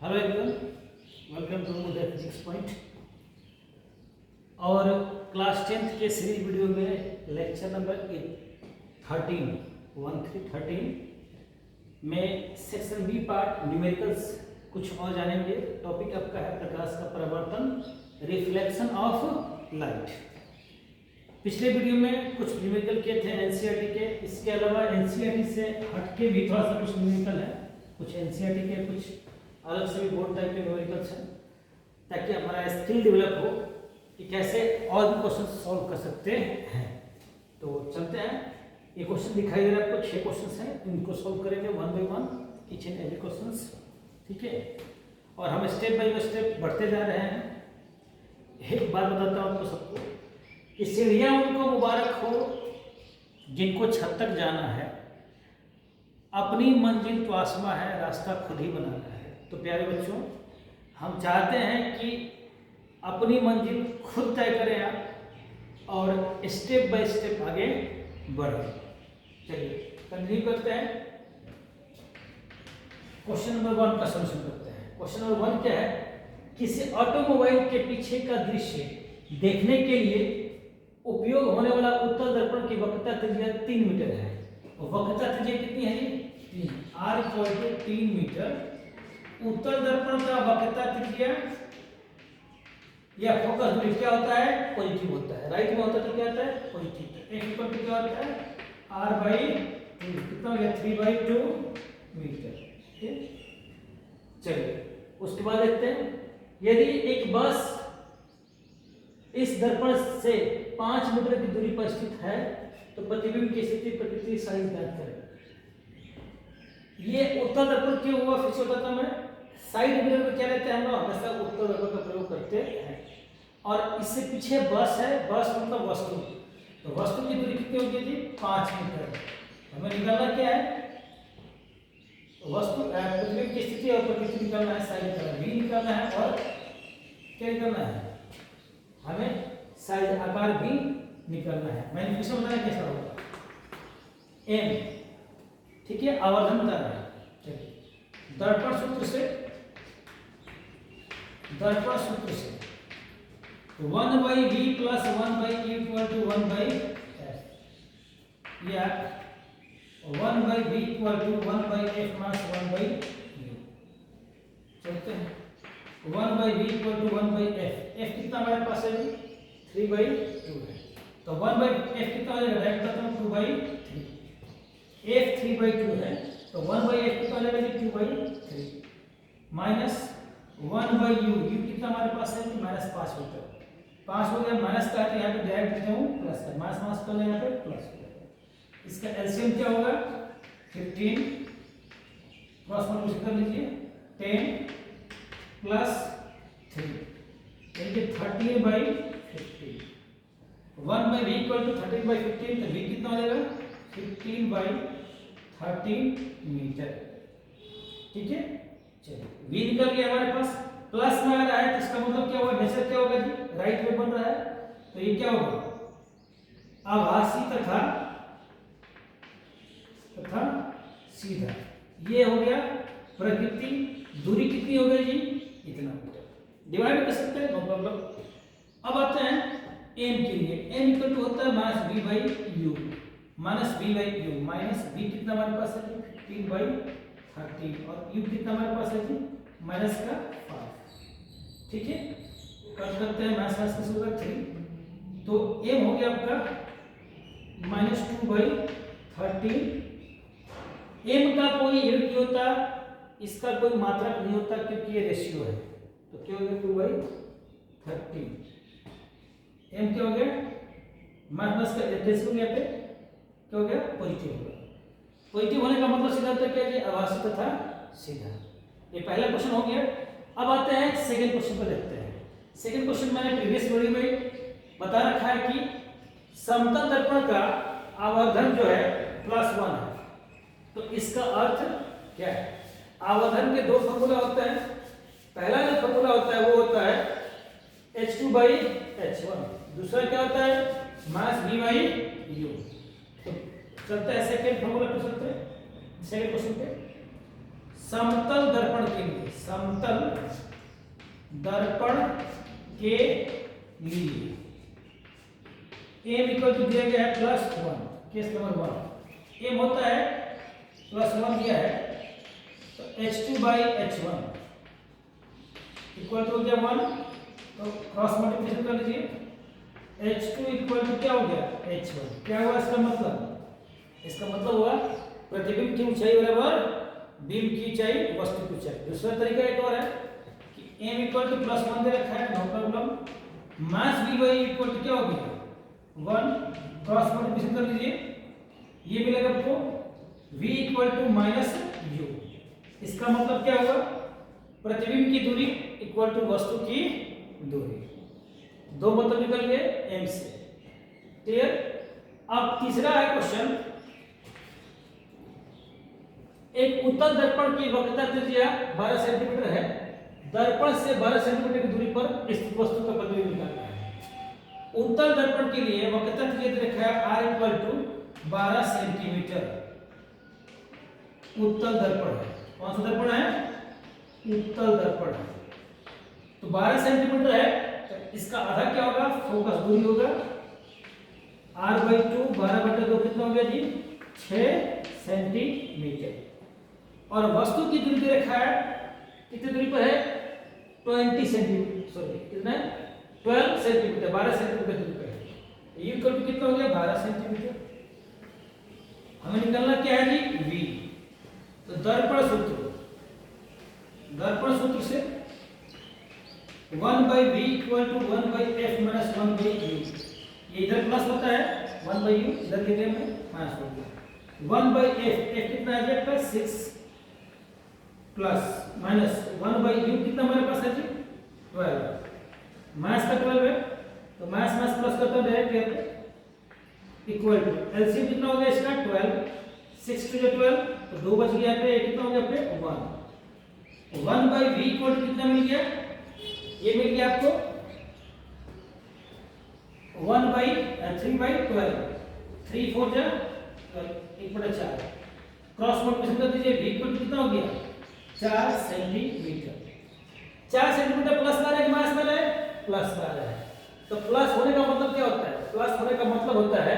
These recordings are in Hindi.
Hello everyone, welcome to the Physics Point। और क्लास 10th के सीरीज वीडियो में लेक्चर नंबर 13 में सेक्शन बी पार्ट न्यूमेरिकल्स कुछ और जानेंगे। टॉपिक आपका है प्रकाश का परावर्तन, रिफ्लेक्शन ऑफ लाइट। पिछले वीडियो में कुछ न्यूमेरिकल किए थे एनसीईआरटी के, इसके अलावा एनसीईआरटी से हटके भी थोड़ा सा कुछ न्यूमेरिकल है, कुछ एनसीईआरटी के कुछ अलग से भी बोर्ड टाइप के न्यूमेरिकल्स हैं, ताकि हमारा स्किल डेवलप हो कि कैसे और भी क्वेश्चन सॉल्व कर सकते हैं। तो चलते हैं। ये क्वेश्चन दिखाई दे रहा है आपको, 6 क्वेश्चन हैं, इनको सॉल्व करेंगे one by one, each and every question. ठीक है, और हम स्टेप बाय स्टेप बढ़ते जा रहे हैं। एक बात बताता हूँ आपको सबको कि सीढ़ियाँ उनको मुबारक हो जिनको छत तक जाना है, अपनी मंजिल तो आसमां है, रास्ता खुद ही बनाना है। तो प्यारे बच्चों, हम चाहते हैं कि अपनी मंजिल खुद तय करें आप और स्टेप बाय स्टेप आगे बढ़ें। चलिए कंटिन्यू करते हैं। क्वेश्चन नंबर 1 का सॉल्यूशन करते हैं। क्वेश्चन नंबर 1 क्या है? किसी ऑटोमोबाइल के पीछे का दृश्य देखने के लिए उपयोग होने वाला उत्तल दर्पण की वक्रता त्रिज्या 3 मीटर है। और वक्रता त्रिज्या कितनी है? 3 r = 3 मीटर। उत्तल दर्पण का वक्रता त्रिज्या या फोकस दूरी क्या होता है? पॉजिटिव होता है। राइट में होता है तो क्या होता है? पॉजिटिव। x = क्या होता है? r/2 कितना हो गया? 3/2 मीटर। ठीक है, चलिए उसके बाद देखते हैं। यदि एक बस इस दर्पण से 5 मीटर की दूरी पर स्थित है तो प्रतिबिंब की स्थिति प्रकृति साइज ज्ञात करें। ये उत्तल दर्पण क्यों हुआ? फिर से बताता मैं। साइड मिरर में क्या रहता है, हम लोग हमेशा उत्तल दर्पण का प्रयोग करते हैं। और इससे पीछे बस है, बस मतलब वस्तु, तो वस्तु की दूरी कितनी होगी जी? 5 मीटर। हमें निकालना क्या है? वस्तु प्रतिबिंब की स्थिति और प्रकृति निकालना है, साइज निकालना है, v निकालना है और क्या निकालना है? हमें साइज आकार भी निकालना है। मैनिफिकेशन बताना कैसा होगा? m, ठीक है, आवर्धन बताना है। चलिए दर्पण सूत्र से 1/v + 1/u = 1/f या 1/v = 1/f - 1/u। चलते हैं। 1/v = 1/f। f कितना हमारे पास है? 3/2 है। तो 1/f कितना हो जाएगा? राइट बताता हूँ 2/3। f 3/2 है तो 1/f कितना हो जाएगा? 2/3 माइनस 1/u। u कितना हमारे पास है? -5 मीटर। 5 हो गया, माइनस का है यहाँ पे डायरेक्ट लिखता हूँ प्लस का, माइनस कर ले यहाँ पे प्लस हो जाएगा। इसका एलसीएम क्या होगा? 15 क्रॉस मल्टीप्लिकेशन कर लीजिए, 10 + 3 यानी कि 13/15। 1/v = 13/15 तो v कितना हो जाएगा? 15/13 मीटर। ठीक है, चलिए v निकल गया हमारे पास। प्लस में आ रहा है तो इसका मतलब क्या होगा? नेचर क्या होगा जी? राइट में बन रहा है तो ये क्या होगा? आभासी तथा सीधा। ये हो गया प्रकृति। दूरी कितनी हो गई जी? इतना मीटर। डिवाइड कर सकते हैं, नो प्रॉब्लम। अब आते हैं m के लिए। m = होता है -v/u, माइनस v कितना हमारे पास है? 15/13 और u कितना हमारे पास है जी? -5। ठीक है, कट करते हैं, माइनस का होगा 3 तो m हो गया आपका -2/13। m का कोई यूनिट नहीं होता, इसका कोई मात्रक नहीं होता क्योंकि ये रेशियो है। तो क्या हो गया? 2/13। m क्या हो गया? माइनस का रेशियो हो गया पे क्या हो गया? पॉजिटिव हो गया। पॉजिटिव होने का मतलब सीधा होता है क्या जी? आभासी तथा सीधा। ये पहला क्वेश्चन हो गया। अब आते हैं सेकंड क्वेश्चन पर देखते हैं। सेकंड क्वेश्चन मैंने प्रीवियस वीडियो में बता रखा है कि समतल दर्पण का आवर्धन जो है +1 है। तो इसका अर्थ क्या है? आवर्धन के 2 फॉर्मूला होते हैं। पहला जो फॉर्मूला होता है वो होता है h2/h1, दूसरा क्या होता है? -v/u। तो चलते हैं सेकंड फॉर्मूला पे, चलते हैं सेकंड क्वेश्चन पे। समतल दर्पण के लिए, समतल दर्पण के लिए एम इक्वल टू दिया गया है +1, केस नंबर 1 एम होता है +1 दिया है, तो H2/H1 इक्वल टू हो गया 1, तो क्रॉस मल्टीप्लिकेशन कर लीजिए। H2 इक्वल टू क्या हो गया H1, क्या हुआ इसका मतलब हुआ प्रतिबिंब की ऊंचाई बराबर बीम की ऊंचाई वस्तु की ऊंचाई। दूसरा तरीका एक और है कि m इक्वल टू +1 दे रखा है, no problem. Mass Vy equal to क्या हो गया 1, क्रॉस मल्टीप्लिकेशन कर लीजिए, ये मिलेगा आपको v इक्वल टू -u। इसका मतलब क्या होगा, प्रतिबिंब की दूरी इक्वल टू वस्तु की दूरी, दो मतलब निकल गए m से। क्लियर। अब तीसरा है क्वेश्चन, एक उत्तल दर्पण की वक्रता त्रिज्या 12 सेंटीमीटर है, दर्पण से 12 सेंटीमीटर की दूरी पर स्थित वस्तु का प्रतिबिंब निकालना है। उत्तल दर्पण के लिए वक्रता त्रिज्या दे रखा है r इक्वल टू 12 सेंटीमीटर। उत्तल दर्पण है, कौन सा दर्पण है, उत्तल दर्पण है, तो 12 सेंटीमीटर है, तो इसका आधा क्या होगा, फोकस दूरी होगा r/2, 12/2 कितना हो गया जी 6 सेंटीमीटर। और वस्तु की दूरी दे रखा है, कितनी दूरी पर है 20 सेंटीमीटर, सॉरी कितना है 12 सेंटीमीटर, 12 सेंटीमीटर दूरी पर है। ये इक्वल टू कितना हो गया 12 सेंटीमीटर। हमें निकालना क्या है जी v, तो दर्पण सूत्र से 1/v equal to 1/f minus 1/u, ये इधर प्लस होता है 1/u, इधर लिखे में माइनस हो गया 1/f, f कितना आ जाएगा 6 प्लस माइनस 1/u कितना हमारे पास है जी 12, माइनस का 12 है, तो माइनस माइनस प्लस करता है डायरेक्ट इक्वल टू एलसीएम कितना हो गया इसका 12, 6 टू 12, तो 2 बच गया पे, कितना हो गया पे 1, 1/v इक्वल टू कितना मिल गया, ये मिल गया आपको 3/12, 3 4 जा 1/4, क्रॉस मल्टीप्लिकेशन कर दीजिए, v इक्वल टू कितना हो गया 4 सेंटीमीटर। 4 सेंटीमीटर प्लस ला रहा है कि माइनस ला रहा है, प्लस ला रहा है, तो प्लस होने का मतलब क्या होता है, प्लस होने का मतलब होता है,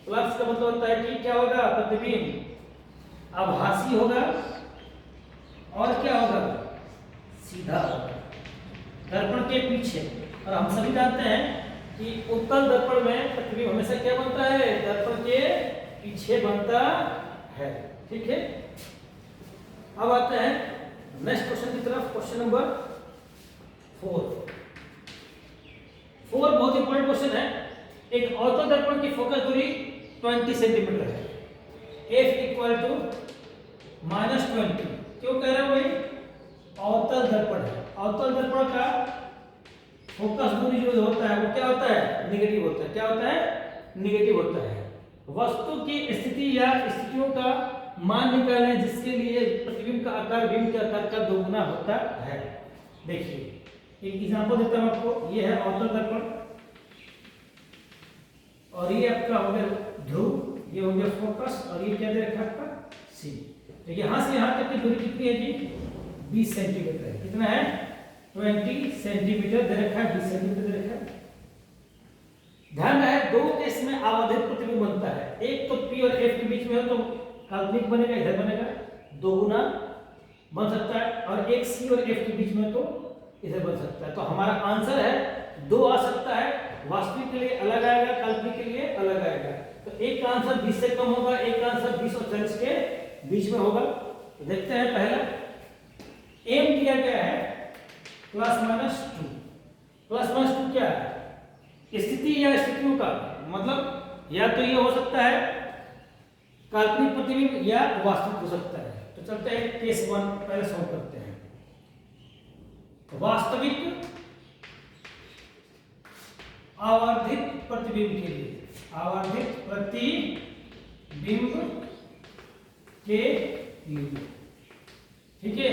प्लस का मतलब होता है कि क्या होगा, प्रतिबिंब आभासी होगा और क्या होगा सीधा होगा दर्पण के पीछे। और हम सभी जानते हैं कि उत्तल दर्पण में प्रतिबिंब हमेशा क्या बनता है, दर्पण के पीछे बनता है। ठीक है, अब आते हैं नेक्स्ट क्वेश्चन की तरफ, क्वेश्चन नंबर 4 बहुत इंपॉर्टेंट क्वेश्चन है। एक अवतल दर्पण की फोकस दूरी 20 सेंटीमीटर है, f इक्वल टू -20, क्यों कह रहे हो भाई, अवतल दर्पण है, अवतल दर्पण का फोकस दूरी जो होता है वो क्या होता है, नेगेटिव होता है, क्या होता है, नेगेटिव होता है। वस्तु की स्थिति या स्थितियों का मान निकालें जिसके लिए प्रतिबिंब का आकार बिंब के आकार का दोगुना होता है। देखिए एक एग्जांपल देता हूं आपको, ये है अवतल दर्पण और ये आपका हो गया ध्रुव, ये हो गया फोकस, और ये क्या दे रखा है आपका सी। तो यहां से यहां तक की दूरी कितनी है जी 20 सेंटीमीटर है, कितना है 20 सेंटीमीटर दे रखा है, 20 सेंटीमीटर दे रखा है। ध्यान रहे दो केस में आवर्धित प्रतिबिंब बनता है, एक तो P और F के बीच में हो तो काल्पनिक बनेगा, इधर बनेगा दोगुना बन सकता है, और एक C और F के बीच में तो इधर बन सकता है। तो हमारा आंसर है 2 आ सकता है, वास्तविक के लिए अलग आएगा, काल्पनिक के लिए अलग आएगा। तो एक का आंसर 20 से कम होगा, एक का आंसर 20 और 40 के बीच में होगा। तो देखते हैं, पहला m दिया गया है +-2, +-2 क्या है, स्थिति या स्थितियों का मतलब, या तो ये हो सकता है काल्पनिक प्रतिबिंब या वास्तविक हो सकता है। तो चलते हैं केस 1 पहले सॉल्व करते हैं। वास्तविक आवर्धित प्रतिबिंब के लिए, आवर्धित प्रतिबिंब के लिए, ठीक है,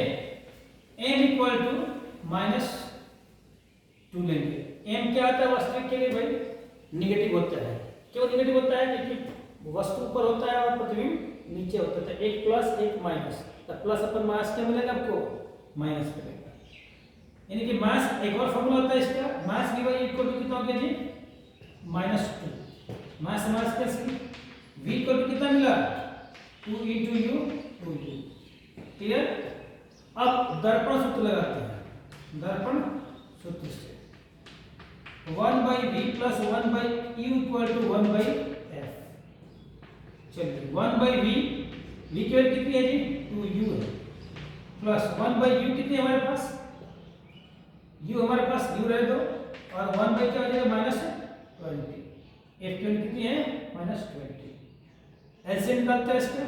m इक्वल टू -2 लेंगे। m क्या आता है वास्तविक के लिए भाई, निगेटिव होता है। क्यों निगेटिव होता है, क्योंकि वस्तु ऊपर होता है और प्रतिबिंब नीचे होता था, एक प्लस एक माइनस, तो प्लस अपन माइनस क्या मिलेगा आपको, माइनस मिलेगा। यानी कि मास, एक और फॉर्मूला होता है इसका, mass we Y equal to कितना हो गया जी, -2। मास मास कैसे, v इक्वल टू कितना मिला, 2 into u 2u। क्लियर। अब दर्पण सूत्र लगाते हैं, दर्पण सूत्र से 1/v plus 1/u equal to 1/f। चलिए 1/v, v की वैल्यू कितनी है जी, 2u है, प्लस 1/u कितनी है हमारे पास, u हमारे पास u रहे दो, और 1 बाई क्या हो जाएगा, -20। f की वैल्यू कितनी है, -20। एलसीएम निकालते हैं इसका,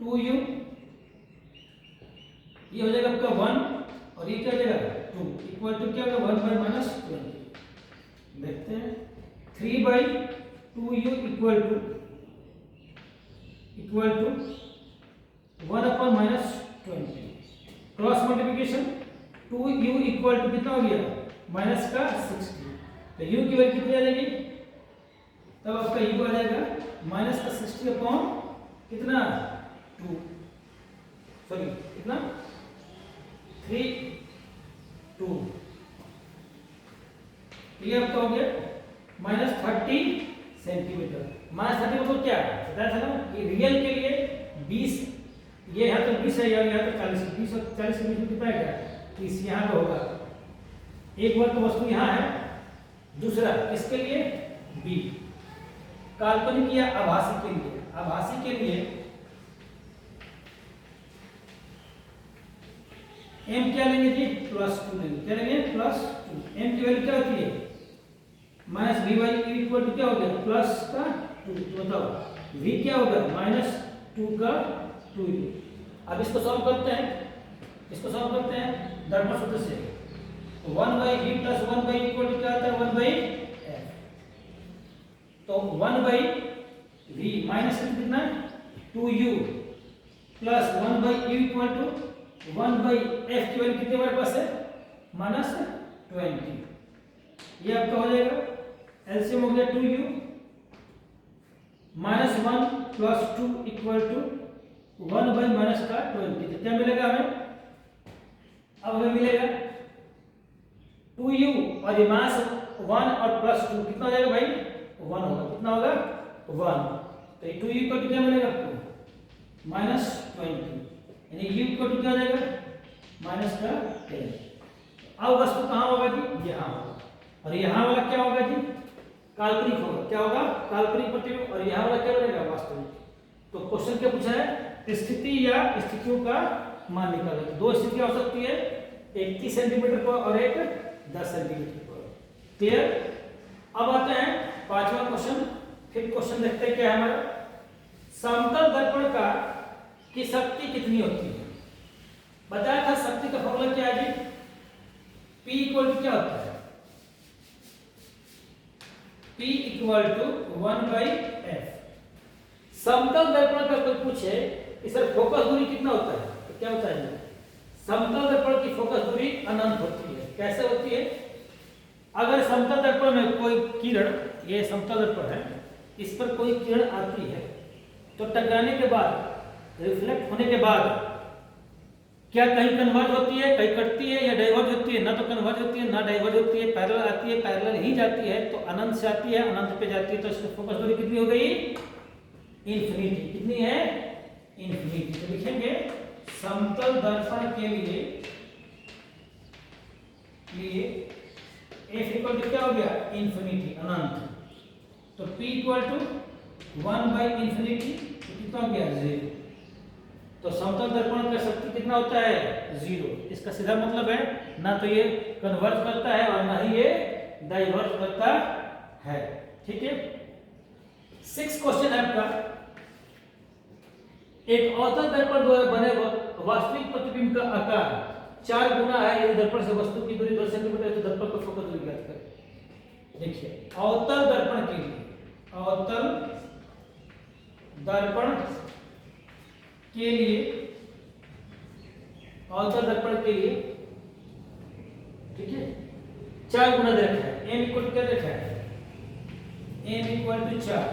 2u, ये हो जाएगा आपका 1 और ये क्या हो जाएगा 2, इक्वल टू क्या होगा 1 बाई -20। देखते हैं 3/2u equal to 1 upon -20। Cross multiplication 2u equal to कितना हो गया, माइनस का 60, तो u की वैल्यू कितनी आ जाएगी, तब आपका u आ जाएगा माइनस का 60 अपॉन कितना 2, सॉरी कितना 3/2, ये आपका हो गया -30 सेंटीमीटर। -30 मतलब क्या बताया था ना कि रियल के लिए 20, ये यहाँ तो 20 है, यहाँ तो 40, 20 और 40 के बीच में कितना है, 30 यहाँ पे होगा। एक बार तो वस्तु यहाँ है, दूसरा इसके लिए b, काल्पनिक या आभासी के लिए, आभासी के लिए m क्या लेंगे जी, +2 लेंगे, क्या लेंगे +2। m की वैल्यू क्या होती है, -v/u इक्वल टू क्या हो गया, प्लस का 2, तो बताओ v क्या होगा, -2 का 2u। अब इसको सॉल्व करते हैं, इसको सॉल्व करते हैं दर्पण सूत्र से, 1/v plus 1/u equal to क्या आता है, 1/f। तो 1/v माइनस कितना 2u plus 1/u equal to 1/f की वैल्यू कितनी हमारे पास है, -20। ये आपका हो जाएगा एलसीएम हो गया 2u, -1 प्लस 2 इक्वल टू 1/-20, तो क्या मिलेगा हमें, अब हमें मिलेगा 2u और ये मास 1 और +2 कितना हो जाएगा भाई, 1 होगा, कितना होगा 1, तो ये 2u को क्या मिलेगा आपको, -20, यानी u को क्या हो जाएगा, -10। अब वस्तु कहाँ होगा जी, यहाँ होगा, और यहाँ वाला क्या होगा जी, काल्पनिक होगा, क्या होगा, काल्पनिक प्रतिबिंब, और यहाँ वाला क्या बनेगा, वास्तविक। तो क्वेश्चन क्या पूछा है, स्थिति या स्थितियों का मान निकालो। दो स्थितियां हो सकती है, एक 30 सेंटीमीटर पर और एक 10 सेंटीमीटर पर। क्लियर। अब आते हैं पांचवा क्वेश्चन। फिर क्वेश्चन देखते हैं क्या है हमारा, समतल दर्पण का की शक्ति कितनी होती है। बताया था शक्ति का फॉर्मूला क्या है जी, P इक्वल टू क्या होता है, P इक्वल टू 1/f। समतल दर्पण का कोई पूछे कि सर फोकस दूरी कितना होता है, तो क्या होता है, समतल दर्पण की फोकस दूरी अनंत होती है। कैसे होती है, अगर समतल दर्पण में कोई किरण, ये समतल दर्पण है, इस पर कोई किरण आती है तो टकराने के बाद, रिफ्लेक्ट होने के बाद क्या कहीं कन्वर्ज होती है, कहीं कटती है या डाइवर्ज होती है, ना तो कन्वर्ज होती है ना डाइवर्ज होती है, पैरेलल आती है, पैरेलल ही जाती है, तो अनंत से आती है अनंत पे जाती है, तो इसकी फोकस दूरी कितनी हो गई, इन्फिनिटी। कितनी है, इन्फिनिटी। तो लिखेंगे समतल दर्पण के लिए f इक्वल टू क्या हो गया, इन्फिनिटी, अनंत। तो p इक्वल टू 1/∞, तो कितना हो गया 0। तो समतल दर्पण का शक्ति कितना होता है, 0। इसका सीधा मतलब है ना तो ये कन्वर्ज करता है और ना ही ये डाइवर्ज करता है। ठीक है। 6 क्वेश्चन है आपका, एक अवतल दर्पण द्वारा बने वास्तविक प्रतिबिंब का आकार 4 गुना है यदि दर्पण से वस्तु की दूरी 2 सेंटीमीटर है तो दर्पण का फोकस दूरी ज्ञात करें। देखिए अवतल दर्पण के लिए, अवतल दर्पण के लिए, अवतल दर्पण के लिए, ठीक है, 4 गुना दे रखा है। m इक्वल टू क्या रखा है, m इक्वल टू 4।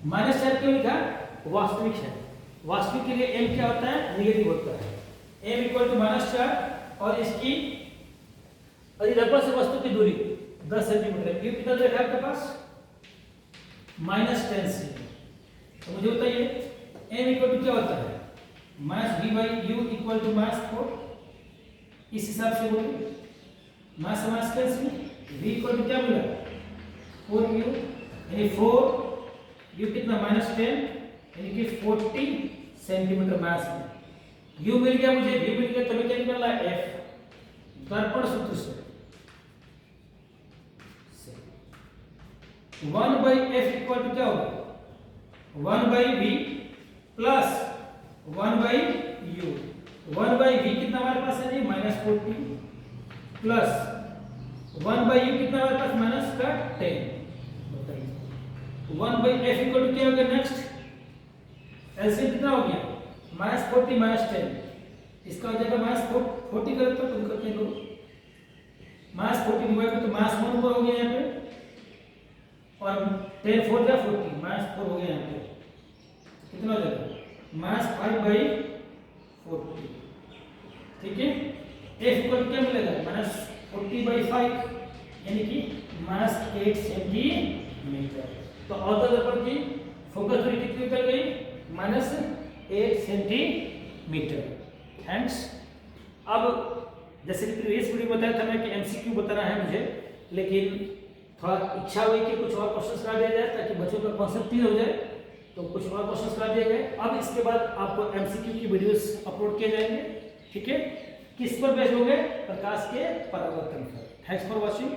-4 क्यों लिखा, वास्तविक है, वास्तविक के लिए m क्या होता है, निगेटिव होता है। m इक्वल टू -4 और इसकी अधिलंबन से वस्तु की दूरी 10 सेंटीमीटर है। u कितना देखा आपके पास, -10 से। तो मुझे बताइए m इक्वल टू क्या होता है, mass v by u equal to mass 4। इस हिसाब से बोलिए mass mass cancel, v equal to क्या मिला 4u, यानी 4u कितना -10 यानी कि 40 सेंटीमीटर मास में। u मिल गया मुझे, v मिल गया, तो क्या निकलना है f। दर्पण सूत्र से 1 बाई f इक्वल टू क्या होगा 1 by v plus 1 by u। 1 by v कितना हमारे पास है जी -40 प्लस 1 बाई u कितना हमारे पास -10। बताइए 1 बाई f इक्वल टू क्या हो गया, नेक्स्ट एलसीएम कितना हो गया -40 -10। इसका हो जाएगा -40 करें तो तुम करते लो -40 डिवाइड तो -1 ऊपर हो गया यहाँ पे, और 10 4 जा 40 -4 हो गया यहाँ पे, कितना हो जाएगा -5 बाई 40। ठीक है, f इक्वल क्या मिलेगा -40 बाई 5 यानी कि -8 सेंटीमीटर। तो अवतल दर्पण की फोकस दूरी कितनी निकल गई -8 सेंटीमीटर। थैंक्स। अब जैसे कि प्रीवियस वीडियो बताया था मैं कि एमसीक्यू बताना है मुझे, लेकिन थोड़ा इच्छा हुई कि कुछ और क्वेश्चंस करा दिया जाए ताकि बच्चों का कॉन्सेप्ट क्लियर हो जाए, तो कुछ और क्वेश्चंस करा दिए गए। अब इसके बाद आपको एमसीक्यू की वीडियोस अपलोड किए जाएंगे। ठीक है, किस पर बेस्ड होंगे, प्रकाश के परावर्तन पर। Thanks for watching.